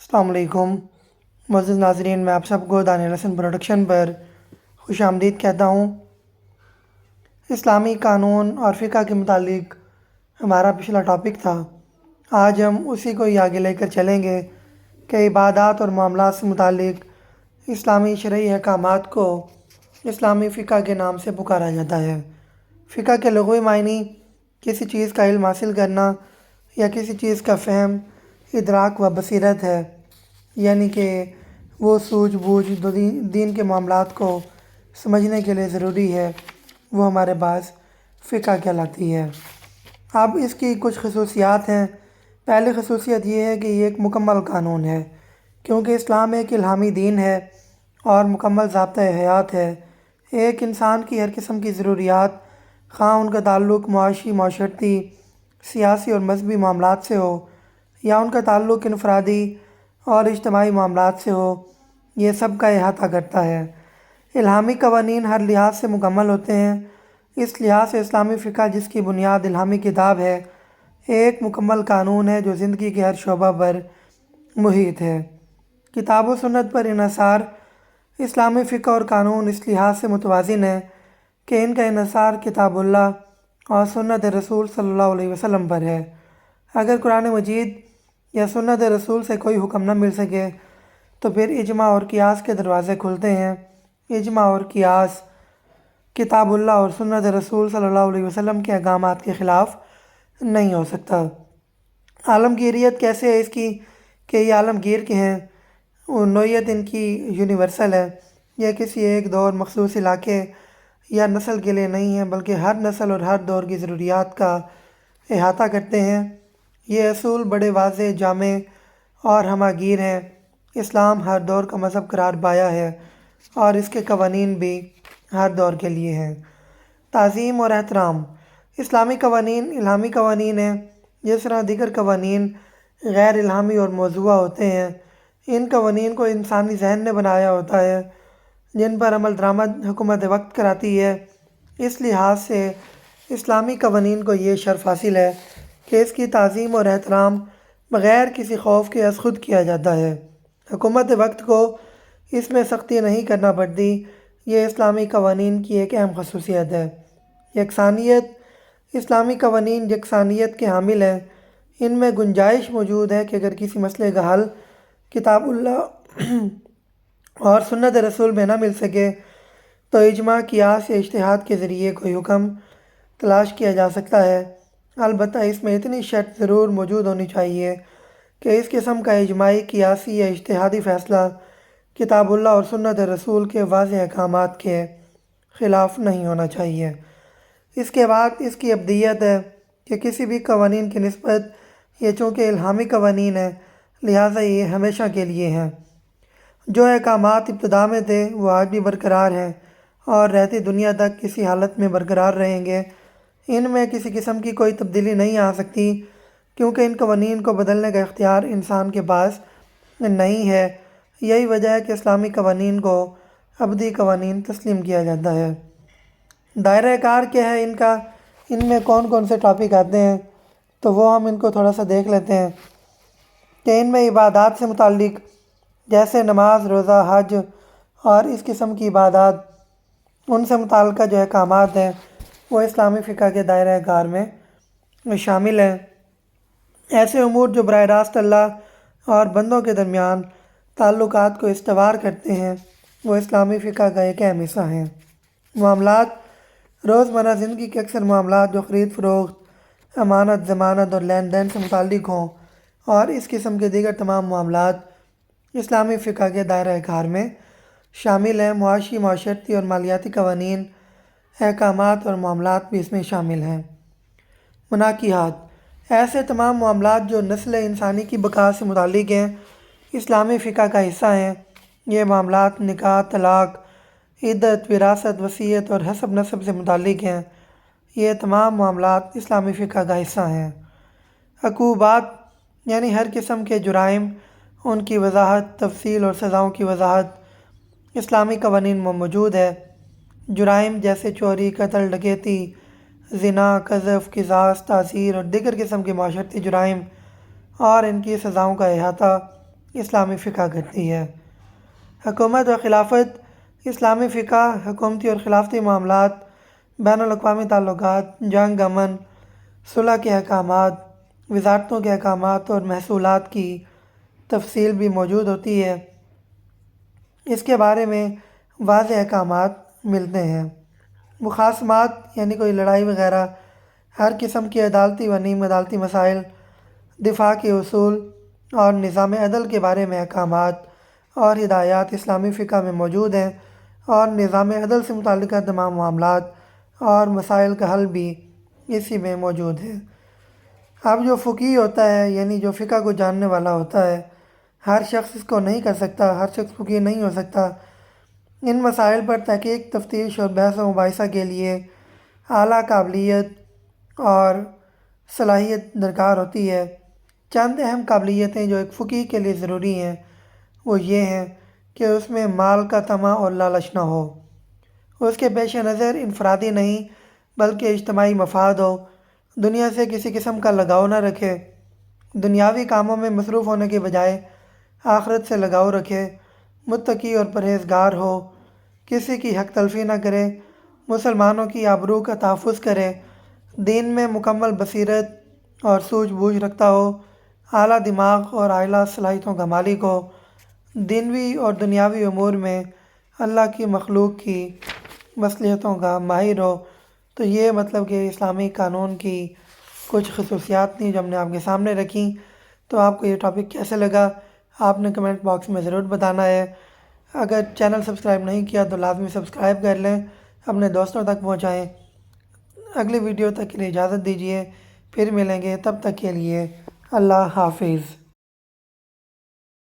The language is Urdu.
السلام علیکم معزز ناظرین، میں آپ سب کو دانیال حسن پروڈکشن پر خوش آمدید کہتا ہوں۔ اسلامی قانون اور فقہ کے متعلق ہمارا پچھلا ٹاپک تھا۔ آج ہم اسی کو ہی آگے لے کر چلیں گے کہ عبادات اور معاملات سے متعلق اسلامی شرعی احکامات کو اسلامی فقہ کے نام سے پکارا جاتا ہے۔ فقہ کے لغوی معنی کسی چیز کا علم حاصل کرنا یا کسی چیز کا فہم، ادراک و بصیرت ہے، یعنی کہ وہ سوجھ بوجھ جو دین کے معاملات کو سمجھنے کے لیے ضروری ہے، وہ ہمارے پاس فقہ کہلاتی ہے۔ اب اس کی کچھ خصوصیات ہیں۔ پہلی خصوصیت یہ ہے کہ یہ ایک مکمل قانون ہے، کیونکہ اسلام ایک الہامی دین ہے اور مکمل ضابطۂ حیات ہے۔ ایک انسان کی ہر قسم کی ضروریات، خواہ ان کا تعلق معاشی، معاشرتی، سیاسی اور مذہبی معاملات سے ہو یا ان کا تعلق انفرادی اور اجتماعی معاملات سے ہو، یہ سب کا احاطہ کرتا ہے۔ الہامی قوانین ہر لحاظ سے مکمل ہوتے ہیں۔ اس لحاظ سے اسلامی فقہ، جس کی بنیاد الہامی کتاب ہے، ایک مکمل قانون ہے جو زندگی کے ہر شعبہ پر محیط ہے۔ کتاب و سنت پر انحصار اسلامی فقہ اور قانون اس لحاظ سے متوازن ہے کہ ان کا انحصار کتاب اللہ اور سنت رسول صلی اللہ علیہ وسلم پر ہے۔ اگر قرآن مجید یا سنت رسول سے کوئی حکم نہ مل سکے تو پھر اجماع اور قیاس کے دروازے کھلتے ہیں۔ اجماع اور قیاس کتاب اللہ اور سنت رسول صلی اللہ علیہ وسلم کے احکامات کے خلاف نہیں ہو سکتا۔ عالمگیریت کیسے ہے اس کی کہ یہ عالمگیر کے ہیں، نوعیت ان کی یونیورسل ہے۔ یہ کسی ایک دور، مخصوص علاقے یا نسل کے لیے نہیں ہے، بلکہ ہر نسل اور ہر دور کی ضروریات کا احاطہ کرتے ہیں۔ یہ اصول بڑے واضح، جامع اور ہمہ گیر ہیں۔ اسلام ہر دور کا مذہب قرار پایا ہے اور اس کے قوانین بھی ہر دور کے لیے ہیں۔ تعظیم اور احترام اسلامی قوانین الہامی قوانین ہیں۔ جس طرح دیگر قوانین غیر الہامی اور موضوعہ ہوتے ہیں، ان قوانین کو انسانی ذہن نے بنایا ہوتا ہے، جن پر عمل درآمد حکومت وقت کراتی ہے۔ اس لحاظ سے اسلامی قوانین کو یہ شرف حاصل ہے کہ اس کی تعظیم اور احترام بغیر کسی خوف کے از خود کیا جاتا ہے۔ حکومت وقت کو اس میں سختی نہیں کرنا پڑتی، یہ اسلامی قوانین کی ایک اہم خصوصیت ہے۔ یکسانیت اسلامی قوانین یکسانیت کے حامل ہیں۔ ان میں گنجائش موجود ہے کہ اگر کسی مسئلے کا حل کتاب اللہ اور سنت رسول میں نہ مل سکے تو اجماع، قیاس یا اجتہاد کے ذریعے کوئی حکم تلاش کیا جا سکتا ہے۔ البتہ اس میں اتنی شرط ضرور موجود ہونی چاہیے کہ اس قسم کا اجماعی، قیاسی یا اجتہادی فیصلہ کتاب اللہ اور سنت رسول کے واضح احکامات کے خلاف نہیں ہونا چاہیے۔ اس کے بعد اس کی ابدیت ہے کہ کسی بھی قوانین کی نسبت یہ چونکہ الہامی قوانین ہیں، لہٰذا یہ ہمیشہ کے لیے ہیں۔ جو احکامات ابتدا میں تھے وہ آج بھی برقرار ہیں اور رہتی دنیا تک کسی حالت میں برقرار رہیں گے۔ ان میں کسی قسم کی کوئی تبدیلی نہیں آ سکتی، کیونکہ ان قوانین کو بدلنے کا اختیار انسان کے پاس نہیں ہے۔ یہی وجہ ہے کہ اسلامی قوانین کو ابدی قوانین تسلیم کیا جاتا ہے۔ دائرہ کار کیا ہے ان کا، ان میں کون کون سے ٹاپک آتے ہیں، تو وہ ہم ان کو تھوڑا سا دیکھ لیتے ہیں کہ ان میں عبادات سے متعلق، جیسے نماز، روزہ، حج اور اس قسم کی عبادات، ان سے متعلقہ جو احکامات ہیں وہ اسلامی فقہ کے دائرہ کار میں شامل ہیں۔ ایسے امور جو براہ راست اللہ اور بندوں کے درمیان تعلقات کو استوار کرتے ہیں، وہ اسلامی فقہ کا ایک اہم حصہ ہیں۔ معاملات روزمرہ زندگی کے اکثر معاملات جو خرید فروخت، امانت، ضمانت اور لین دین سے متعلق ہوں، اور اس قسم کے دیگر تمام معاملات اسلامی فقہ کے دائرہ کار میں شامل ہیں۔ معاشی، معاشرتی اور مالیاتی قوانین، احکامات اور معاملات بھی اس میں شامل ہیں۔ مناکحات ایسے تمام معاملات جو نسل انسانی کی بقا سے متعلق ہیں، اسلامی فقہ کا حصہ ہیں۔ یہ معاملات نکاح، طلاق، عدت، وراثت، وصیت اور حسب نسب سے متعلق ہیں۔ یہ تمام معاملات اسلامی فقہ کا حصہ ہیں۔ عقوبات یعنی ہر قسم کے جرائم، ان کی وضاحت، تفصیل اور سزاؤں کی وضاحت اسلامی قوانین میں موجود ہے۔ جرائم جیسے چوری، قتل، ڈکیتی، زنا، قذف، قصاص، تعزیر اور دیگر قسم کے معاشرتی جرائم اور ان کی سزاؤں کا احاطہ اسلامی فقہ کرتی ہے۔ حکومت و خلافت اسلامی فقہ حکومتی اور خلافتی معاملات، بین الاقوامی تعلقات، جنگ، امن، صلح کے احکامات، وزارتوں کے احکامات اور محصولات کی تفصیل بھی موجود ہوتی ہے۔ اس کے بارے میں واضح احکامات ملتے ہیں۔ مخاصمات یعنی کوئی لڑائی وغیرہ، ہر قسم کی عدالتی و نیم عدالتی مسائل، دفاع کے اصول اور نظام عدل کے بارے میں احکامات اور ہدایات اسلامی فقہ میں موجود ہیں، اور نظام عدل سے متعلقہ تمام معاملات اور مسائل کا حل بھی اسی میں موجود ہے۔ اب جو فقیہ ہوتا ہے یعنی جو فقہ کو جاننے والا ہوتا ہے، ہر شخص اس کو نہیں کر سکتا، ہر شخص فقیہ نہیں ہو سکتا۔ ان مسائل پر تحقیق، تفتیش اور بحث و مباحثہ کے لیے اعلیٰ قابلیت اور صلاحیت درکار ہوتی ہے۔ چند اہم قابلیتیں جو ایک فقیہ کے لیے ضروری ہیں وہ یہ ہیں کہ اس میں مال کا طمع اور لالچ نہ ہو، اس کے پیش نظر انفرادی نہیں بلکہ اجتماعی مفاد ہو، دنیا سے کسی قسم کا لگاؤ نہ رکھے، دنیاوی کاموں میں مصروف ہونے کے بجائے آخرت سے لگاؤ رکھے، متقی اور پرہیزگار ہو، کسی کی حق تلفی نہ کرے، مسلمانوں کی آبرو کا تحفظ کرے، دین میں مکمل بصیرت اور سوجھ بوجھ رکھتا ہو، اعلیٰ دماغ اور اعلیٰ صلاحیتوں کا مالک ہو، دینوی اور دنیاوی امور میں اللہ کی مخلوق کی مصلحتوں کا ماہر ہو۔ تو یہ مطلب کہ اسلامی قانون کی کچھ خصوصیات تھیں جو ہم نے آپ کے سامنے رکھیں۔ تو آپ کو یہ ٹاپک کیسے لگا آپ نے کمنٹ باکس میں ضرور بتانا ہے۔ اگر چینل سبسکرائب نہیں کیا تو لازمی سبسکرائب کر لیں، اپنے دوستوں تک پہنچائیں۔ اگلی ویڈیو تک کے لیے اجازت دیجیے، پھر ملیں گے، تب تک کے لیے اللہ حافظ۔